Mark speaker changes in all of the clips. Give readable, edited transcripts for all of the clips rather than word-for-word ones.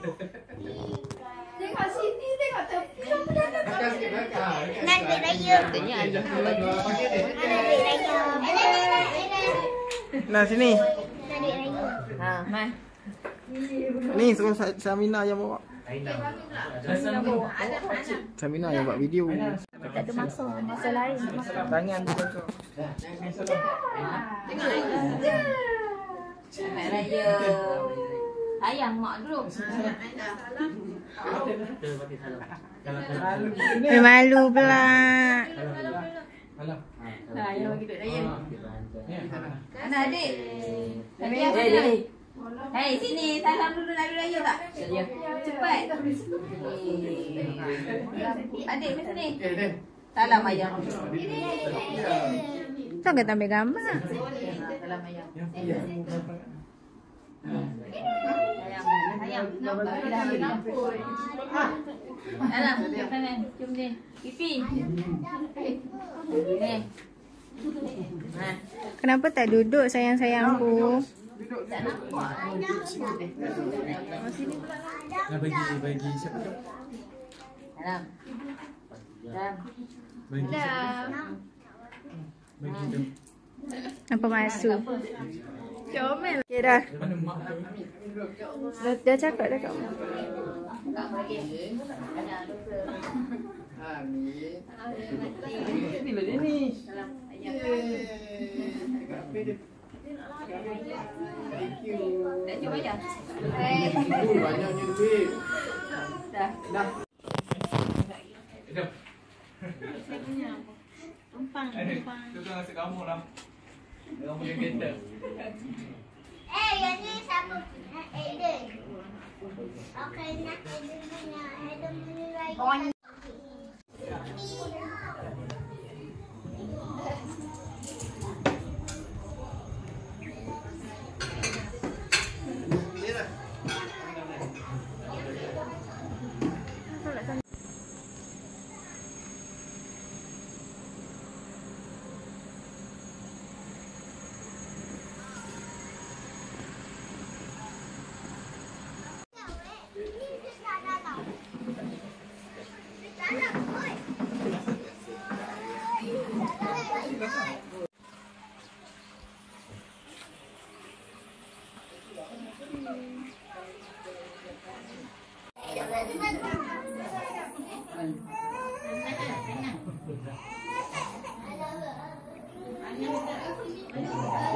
Speaker 1: Tengok sini, tengok tepi.
Speaker 2: Nanti raya.
Speaker 3: Katanya ayah tu bagi.
Speaker 2: Nanti raya.
Speaker 4: Nah sini.
Speaker 2: Nanti raya.
Speaker 3: Ha, mai.
Speaker 4: Ni seorang Samina yang bawa. Samina yang buat video.
Speaker 2: Tak ada masa lain.
Speaker 4: Tangan tu kau.
Speaker 3: Selamat raya. Sayang mak dulu.
Speaker 2: Malu pula.
Speaker 3: Nah, yang bagi duit raya. Mana adik? Hei, hei sini salam dulu Hari Raya tak? Cepat. Adik mesti ni. Salam ayah.
Speaker 2: Tak kata ambil gambar.
Speaker 3: Salam ayah. Sayang, bagi dah habis dah. Salam, tangan, cium dia. Pipi. Ni. Ha.
Speaker 2: Kenapa tak duduk sayang-sayangku?
Speaker 3: Tak nampak.
Speaker 4: Nah bagi siapa tu?
Speaker 3: Salam. Salam.
Speaker 4: Bagi siapa? Bagi tu.
Speaker 2: Apa maksud?
Speaker 1: Comel.
Speaker 2: Okay dah.
Speaker 4: Mana mak tu?
Speaker 2: Dah cakap dah kat mak.
Speaker 4: Ni lah dia ni. Thank you.
Speaker 3: Tak cuba ayah.
Speaker 4: Banyaknya duit.
Speaker 3: Dah.
Speaker 4: Dah.
Speaker 1: Tumpang.
Speaker 4: Tu kan nasi kamu lah. Kamu yang kereta.
Speaker 2: Yang ni siapa? Eden. Okey, nak Eden punya. Eden punya raya.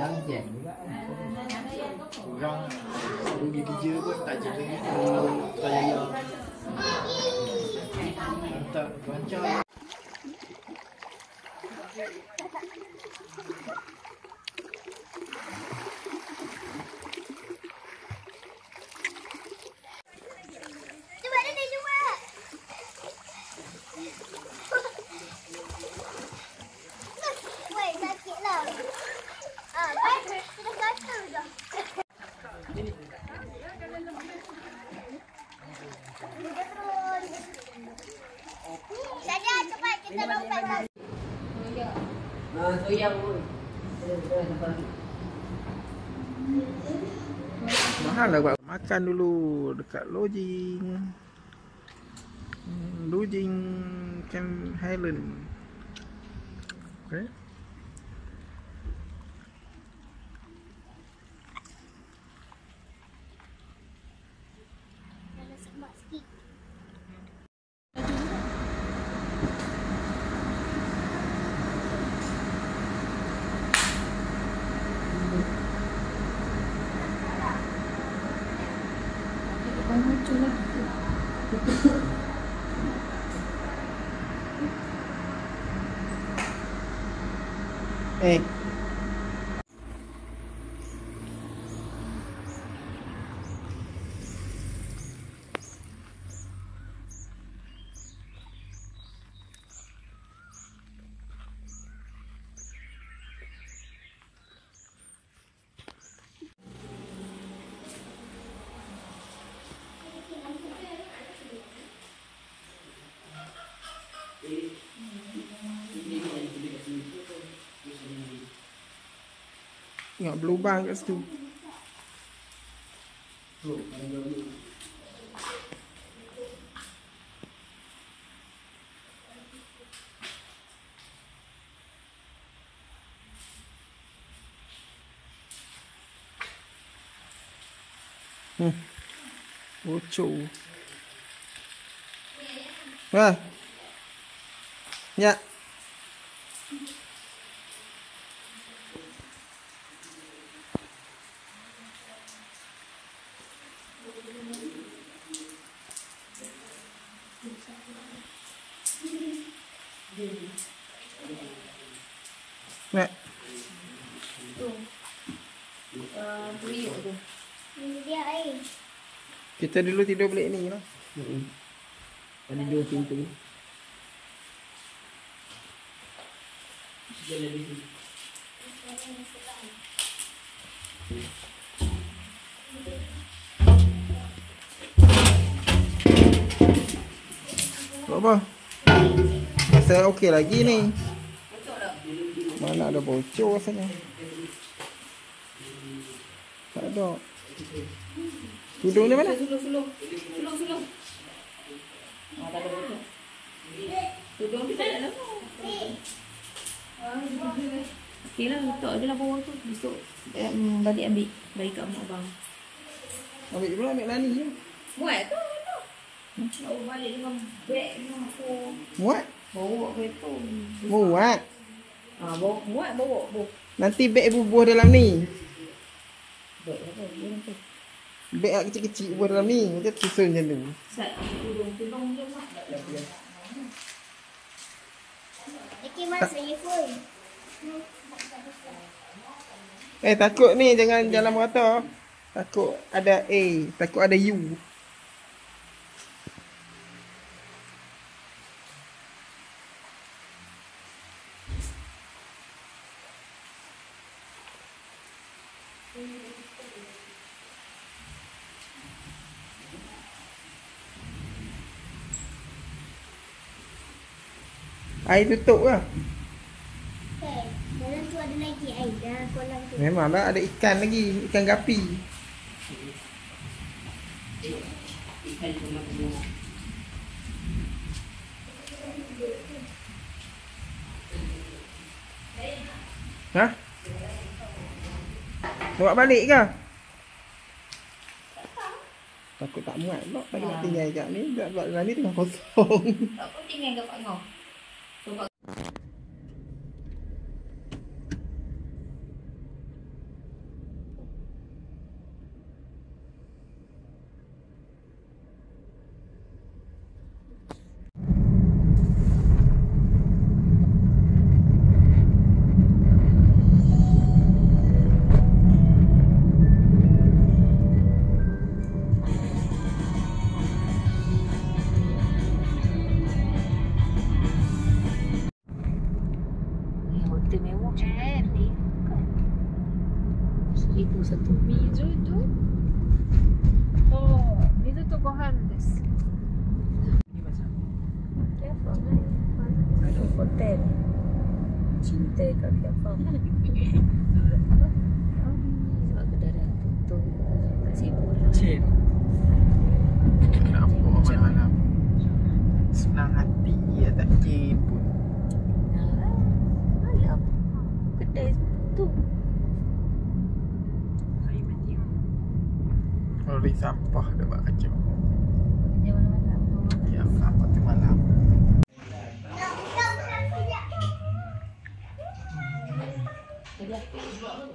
Speaker 4: Jangan juga. Orang pergi kerja pun tak jaga gitu. Tak jaga. Tak lancar.
Speaker 2: Cuba dia cuba. Weh, sakitlah. Sudah gatal dah. Saja cepat kita lompat.
Speaker 3: Soyang pun.
Speaker 4: Mahal lah buat makan dulu dekat lodging. Lodging Camp Highland. Okay. Tengok berlubang kat situ.
Speaker 5: Bocor. Wah. Ya. Nak.
Speaker 3: Periuk tu.
Speaker 2: Ini dia air.
Speaker 5: Kita dulu tidur balik ni lah.
Speaker 6: Ada 2 pintu.
Speaker 5: Tak apa. Rasa okey lagi ni. Mana ada bocor rasanya. Tak ada. Tudung ni mana?
Speaker 3: Suluh. Tak ada bocor. Tudung kita tak ada. Okey lah, letak je lah bawah tu. Besok balik ambil. Bagi kat mak abang.
Speaker 5: Ambil pula ambil lani je.
Speaker 3: Muat tu. Nak bawa balik dengan beg dengan aku.
Speaker 5: Muat?
Speaker 3: Bawa kereta.
Speaker 5: Muat.
Speaker 3: Bawa.
Speaker 5: Nanti beg bubuh dalam ni.
Speaker 3: Beg apa? Beg.
Speaker 5: Beg yang kecil-kecil bubuh dalam ni. Macam susun macam tu.
Speaker 3: Sat tudung je mak.
Speaker 2: Okey, masa you full.
Speaker 5: Takut ni jangan jalan merata. Takut ada A, takut ada U. Air tutup ke?
Speaker 2: Okay. Dalam tu ada lagi air. Dalam kolam tu.
Speaker 5: Memanglah ada ikan lagi, ikan gapi. Ha? Bawa balik ke? Takut tak muat pula. Tadi nak tinggal kat ni. Sebab ni tengah kosong.
Speaker 3: Tak apa tinggal kat Pak Ngau. Sebab hotel mewah kan? Kan? 1,001.
Speaker 1: 水と水とご飯です。
Speaker 3: Ada hotel. Cinta kat Piafam. Sebab kedai dah tutup. Tak sibuk dah.
Speaker 5: Cik. Nampak malam-malam. Senang hati ya tak kipun.
Speaker 3: Malam. Kedai tutup.
Speaker 5: Lori sampah dah buat kacau.
Speaker 3: Kerja malam-malam.
Speaker 5: Ya, sampah tu malam.
Speaker 3: Jadi apa? Buat apa?